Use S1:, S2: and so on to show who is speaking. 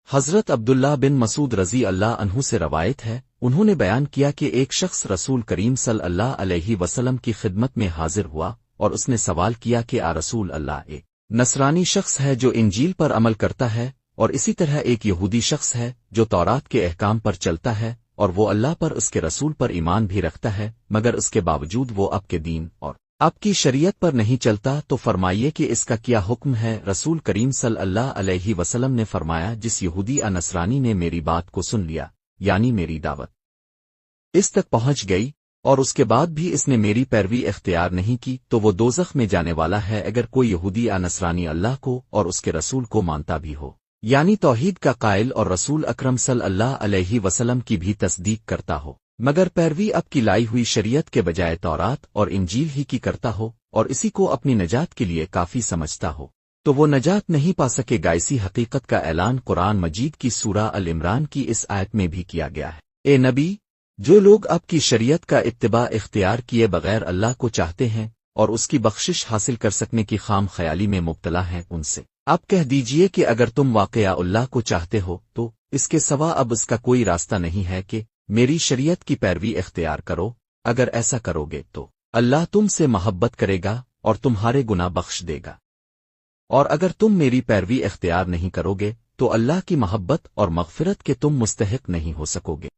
S1: حضرت عبداللہ بن مسعود رضی اللہ عنہ سے روایت ہے، انہوں نے بیان کیا کہ ایک شخص رسول کریم صلی اللہ علیہ وسلم کی خدمت میں حاضر ہوا اور اس نے سوال کیا کہ رسول اللہ، ایک نصرانی شخص ہے جو انجیل پر عمل کرتا ہے، اور اسی طرح ایک یہودی شخص ہے جو تورات کے احکام پر چلتا ہے، اور وہ اللہ پر اس کے رسول پر ایمان بھی رکھتا ہے، مگر اس کے باوجود وہ اب کے دین اور آپ کی شریعت پر نہیں چلتا، تو فرمائیے کہ اس کا کیا حکم ہے؟ رسول کریم صلی اللہ علیہ وسلم نے فرمایا، جس یہودی نصرانی نے میری بات کو سن لیا، یعنی میری دعوت اس تک پہنچ گئی، اور اس کے بعد بھی اس نے میری پیروی اختیار نہیں کی، تو وہ دوزخ میں جانے والا ہے۔ اگر کوئی یہودی نصرانی اللہ کو اور اس کے رسول کو مانتا بھی ہو، یعنی توحید کا قائل اور رسول اکرم صلی اللہ علیہ وسلم کی بھی تصدیق کرتا ہو، مگر پیروی اب کی لائی ہوئی شریعت کے بجائے تورات اور انجیل ہی کی کرتا ہو، اور اسی کو اپنی نجات کے لیے کافی سمجھتا ہو، تو وہ نجات نہیں پا سکے گا۔ اسی حقیقت کا اعلان قرآن مجید کی سورہ العمران کی اس آیت میں بھی کیا گیا ہے۔ اے نبی، جو لوگ اب کی شریعت کا اتباع اختیار کیے بغیر اللہ کو چاہتے ہیں اور اس کی بخشش حاصل کر سکنے کی خام خیالی میں مبتلا ہیں، ان سے آپ کہہ دیجئے کہ اگر تم واقعہ اللہ کو چاہتے ہو تو اس کے سوا اب اس کا کوئی راستہ نہیں ہے کہ میری شریعت کی پیروی اختیار کرو۔ اگر ایسا کرو گے تو اللہ تم سے محبت کرے گا اور تمہارے گناہ بخش دے گا، اور اگر تم میری پیروی اختیار نہیں کرو گے تو اللہ کی محبت اور مغفرت کے تم مستحق نہیں ہو سکو گے۔